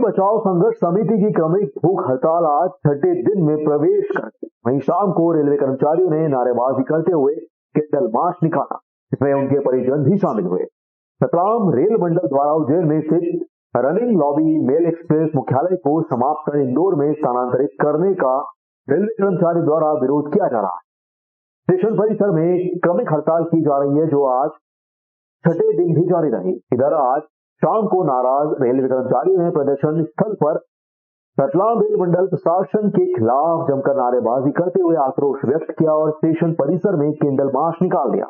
बचाओ संघर्ष समिति की क्रमिक भूख हड़ताल आज छठे दिन में प्रवेश कर गई। वहीं शाम को रेलवे कर्मचारियों ने नारेबाजी करते हुए कैंडल मार्च निकाला, जिसमें उनके परिजन भी शामिल हुए। रतलाम रेल मंडल द्वारा उज्जैन में स्थित रनिंग लॉबी मेल एक्सप्रेस मुख्यालय को समाप्त कर इंदौर में स्थानांतरित करने का रेलवे कर्मचारी द्वारा विरोध किया जा रहा है। स्टेशन परिसर में क्रमिक हड़ताल की जा रही है, जो आज छठे दिन भी जारी रही। इधर आज शाम को नाराज रेलवे कर्मचारियों ने प्रदर्शन स्थल पर रतलाम रेल मंडल प्रशासन के खिलाफ जमकर नारेबाजी करते हुए आक्रोश व्यक्त किया और स्टेशन परिसर में कैंडल मार्च निकाल दिया।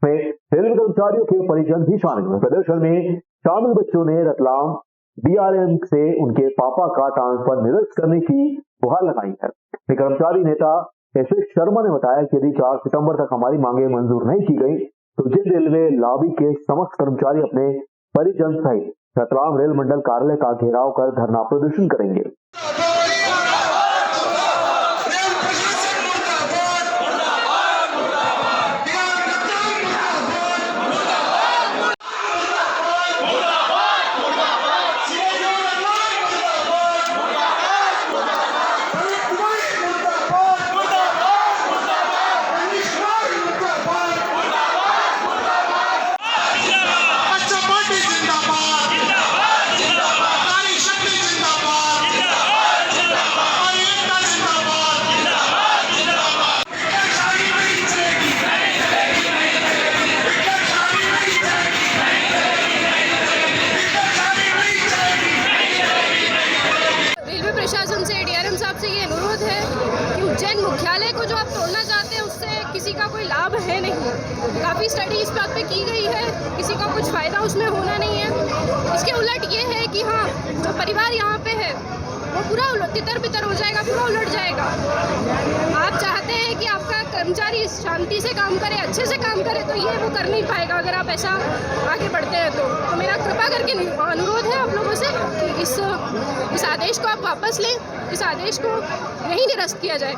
रेलवे कर्मचारियों के परिजन भी शामिल हुए। प्रदर्शन में शामिल बच्चों ने रतलाम DRM से उनके पापा का ट्रांसफर निरस्त करने की गुहार लगाई है। कर्मचारी नेता SS शर्मा ने बताया कि यदि 4 सितंबर तक हमारी मांगे मंजूर नहीं की गई तो जिन रेलवे लॉबी के समस्त कर्मचारी अपने परिजन सहित रतलाम रेल मंडल कार्यालय का घेराव कर धरना प्रदर्शन करेंगे। प्रशासन से DRM साहब से ये अनुरोध है कि उज्जैन मुख्यालय को जो आप तोड़ना चाहते हैं उससे किसी का कोई लाभ है नहीं। काफ़ी स्टडी इस बात पे की गई है, किसी का कुछ फ़ायदा उसमें होना नहीं है। इसके उलट ये है कि हाँ, जो परिवार यहाँ पे है वो पूरा तितर बितर हो जाएगा, पूरा उलट जाएगा। आप चाहते हैं कि आपका कर्मचारी शांति से काम करे, अच्छे से काम करे, तो ये वो कर नहीं पाएगा अगर आप ऐसा आगे बढ़ते हैं तो मेरा कृपा करके अनुरोध है आप लोगों से कि इस आदेश को आप वापस लें, इस आदेश को नहीं निरस्त किया जाए।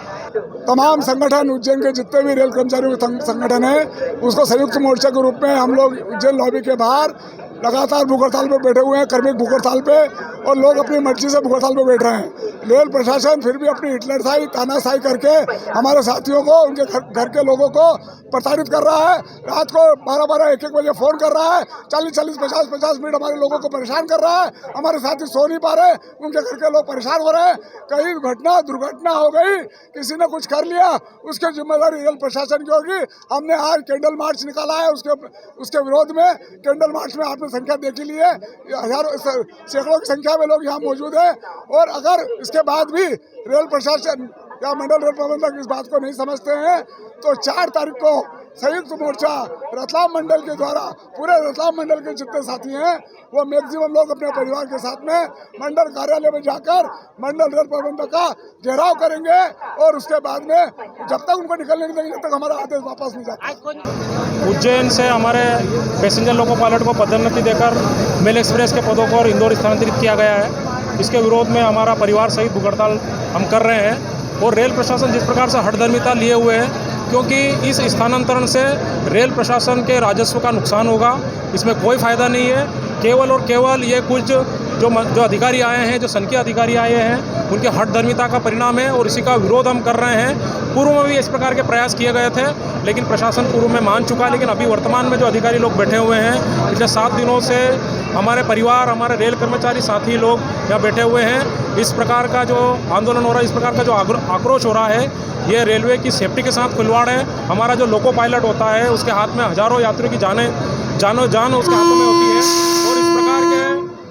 तमाम संगठन उज्जैन के जितने भी रेल कर्मचारियों के संगठन है उसको संयुक्त मोर्चा के रूप में हम लोग उज्जैन लॉबी के बाहर लगातार भूख हड़ताल पे बैठे हुए हैं, क्रमिक भूख हड़ताल पे, और लोग अपनी मर्जी से भूख हड़ताल पे बैठ रहे हैं। रेल प्रशासन फिर भी अपनी हिटलरशाही तानाशाही करके हमारे साथियों को, उनके घर के लोगों को प्रताड़ित कर रहा है। रात को 12-12, 1-1 बजे फोन कर रहा है, 40-40, 50-50 मिनट हमारे लोगों को परेशान कर रहा है। हमारे साथी सो नहीं पा रहे, उनके घर के लोग परेशान हो रहे हैं। कहीं दुर्घटना हो गई, किसी ने कुछ कर लिया, उसकी जिम्मेदारी रेल प्रशासन की होगी। हमने आज कैंडल मार्च निकाला है, उसके विरोध में। कैंडल मार्च में आपने संख्या देख ली है, हजारों सैकड़ों की संख्या में लोग यहाँ मौजूद हैं। और अगर इसके बाद भी रेल प्रशासन या मंडल रेल प्रबंधक इस बात को नहीं समझते हैं तो 4 तारीख को संयुक्त मोर्चा रतलाम मंडल के द्वारा पूरे रतलाम मंडल के जितने साथी हैं वो मैक्सिमम लोग अपने परिवार के साथ में मंडल कार्यालय में जाकर मंडल रेल प्रबंधक का घेराव करेंगे। और उसके बाद में जब तक उनको निकलने नहीं देंगे तब तक हमारा आदेश वापस नहीं जाता। उज्जैन से हमारे पैसेंजर लोको पायलट को पदोन्नति देकर मेल एक्सप्रेस के पदों को और इंदौर स्थानांतरित किया गया है। इसके विरोध में हमारा परिवार सहित भूख हड़ताल हम कर रहे हैं। और रेल प्रशासन जिस प्रकार से हठधर्मिता लिए हुए है, क्योंकि इस स्थानांतरण से रेल प्रशासन के राजस्व का नुकसान होगा, इसमें कोई फ़ायदा नहीं है। केवल और केवल ये कुछ जो अधिकारी आए हैं, जो संघीय अधिकारी आए हैं, उनके हठधर्मिता का परिणाम है और इसी का विरोध हम कर रहे हैं। पूर्व में भी इस प्रकार के प्रयास किए गए थे, लेकिन प्रशासन पूर्व में मान चुका। लेकिन अभी वर्तमान में जो अधिकारी लोग बैठे हुए हैं, पिछले 7 दिनों से हमारे परिवार, हमारे रेल कर्मचारी साथी लोग यहाँ बैठे हुए हैं। इस प्रकार का जो आंदोलन हो रहा है, इस प्रकार का जो आक्रोश हो रहा है, ये रेलवे की सेफ्टी के साथ खिलवाड़ है। हमारा जो लोको पायलट होता है उसके हाथ में हजारों यात्रियों की जान उसके हाथों में होती है। और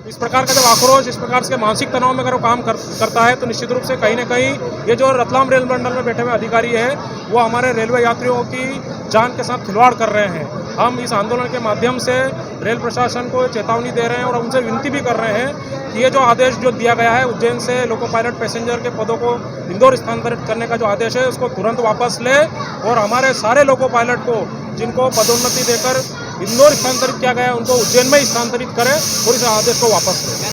इस प्रकार का जब आक्रोश, इस प्रकार के मानसिक तनाव में अगर वो काम करता है तो निश्चित रूप से कहीं ना कहीं ये जो रतलाम रेल मंडल में बैठे हुए अधिकारी है वो हमारे रेलवे यात्रियों की जान के साथ खिलवाड़ कर रहे हैं। हम इस आंदोलन के माध्यम से रेल प्रशासन को चेतावनी दे रहे हैं और उनसे विनती भी कर रहे हैं कि ये जो आदेश जो दिया गया है उज्जैन से लोको पायलट पैसेंजर के पदों को इंदौर स्थानांतरित करने का जो आदेश है उसको तुरंत वापस ले और हमारे सारे लोको पायलट को जिनको पदोन्नति देकर इंदौर स्थानांतरित किया गया है उनको उज्जैन में स्थानांतरित करें और इस आदेश को वापस लें।